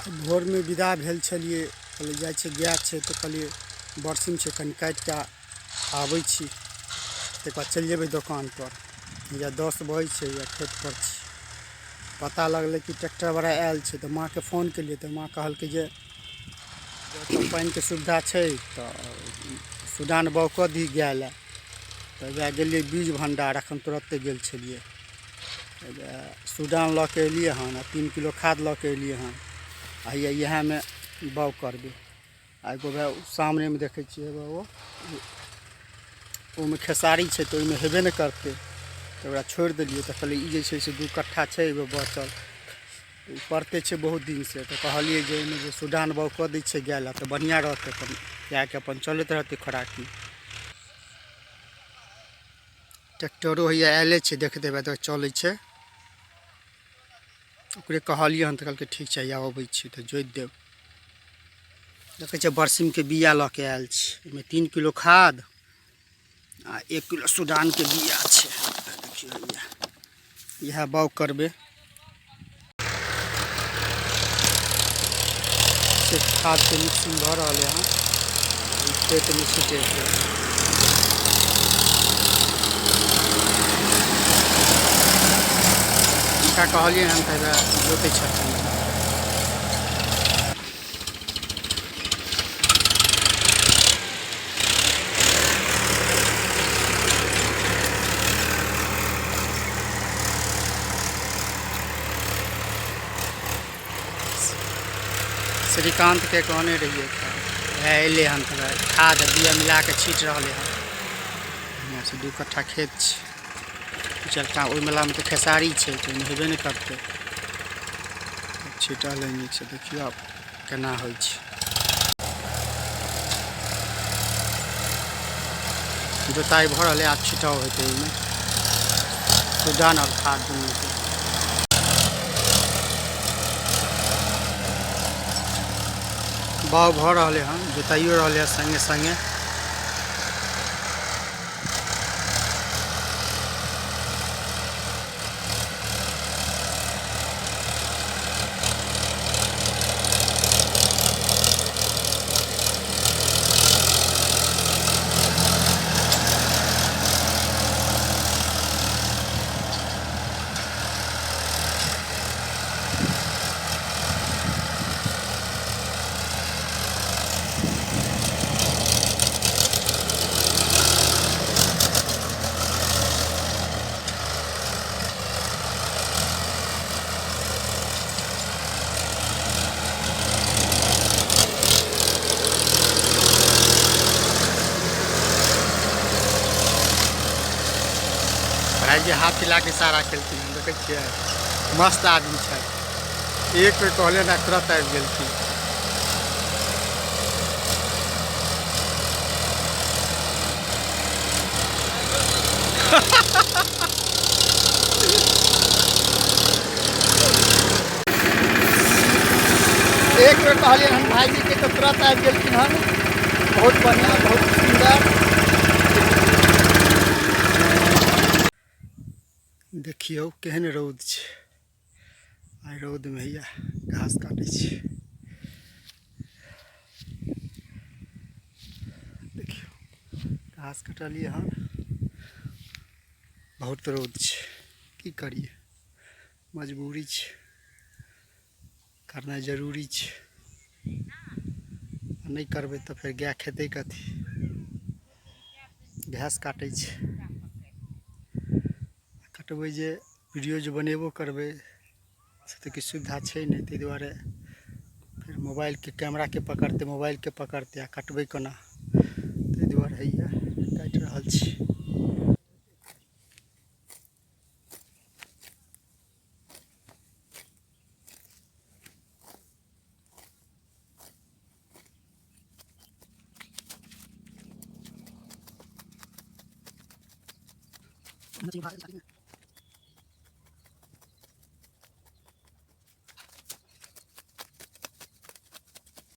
भोर में विदा भेल छलिए, कहलिए जाइ छै गाय छै तऽ कहलिए बरसीम छै कनि काटि कऽ आबै छी, तकर बाद चलि जेबै दोकान पर। या 10 बजे छै या खेत पर छी। पता लगलै कि ट्रैक्टरवला आयल छै तऽ माँके फ़ोन केलिए तऽ माँ कहलकै जे पानिके सुविधा छै तऽ सुडान बाउ कऽ दी गाय लए। तऽ वएह गेलिए बीज भंडार, एखन तुरत्ते गेल छलिए। सुडान लऽ के एलिए हन आ 3 किलो खाद लऽ के एलिए हन। आ इएहमे बाउ करबै। आ एगो वएह सामनेमे देखै छियै ओहिमे खेसारी छै तऽ ओहिमे हेबे नहि करतै तऽ ओकरा छोड़ि देलिए। तऽ कहलिए ई जे छै से 2 कट्ठा छै एगो बचल, पड़ते छै बहुत दिन से, तऽ कहलिए जे ओहिमे जे सुडान बाउ कऽ दै छै गाय लए तऽ बढ़िआँ रहतै, अपन गायके अपन चलैत रहतै खोराकी। ट्रैक्टरो हैया आयले छै, देख देबै तऽ चलै छै। ओकरे कहलिए हन तऽ कहलकै ठीक छै हैया अबै छी तऽ जोति देब। देखै छै बरसीमके बिया लऽ के आयल छै, एहिमे 3 किलो खाद आ 1 किलो सुडानके बिया छै। देखियौ हैया इएह बाउ करबै। खादके मिक्सिंग भऽ रहल हन, खेतमे छिटेतै। हुनका कहलिए हन तऽ जोतै छथिन। श्रीकांत के कहने रहिए अयले हन तऽ खाद बिया मिला के छीट रहले हन। यहाँ से 2 कट्ठा खेत छै, चलता ओहि मेलामे तऽ खेसारी छै तऽ ओहिमे हेबे नहि करतै, छीटल नहि छै। देखियौ आब केना होइ छै। जोताई भऽ रहलै, आब छिटाव हेतै एहिमे सुडान और खाद दुनूके। बाउ भऽ रहलै हन, जोताइयो रहलै हन संगे संगे। भाईजी हाथ हिला के इशारा केलखिन, देखै छियै मस्त आदमी छै। एक बेर कहले ना तुरंत आबि गेलखिन। एक बेर कहलिए हन भाईजी के तो तुरंत आबि गेलखिन हन। बहुत बढ़िया, बहुत सुंदर। देखियौ केहन रौद छै, आइ रौदमे हैया घास काटै छै। देखियौ घास कटलिए हन, बहुत रौद छै, की करिए मजबूरी छै, करनाइ जरूरी छै। नहीं करबै तऽ फेर गाय खेतै कथी, घास काटै छै। कटबै जे वीडियो जे बनेबो करबै से तऽ किछु सुविधा छै नहि, ताहि दुआरे फिर मोबाइलके कैमराके पकड़तै, मोबाइलके पकड़तै आ कटबै कोना, ताहि दुआरे हैया काटि रहल छी।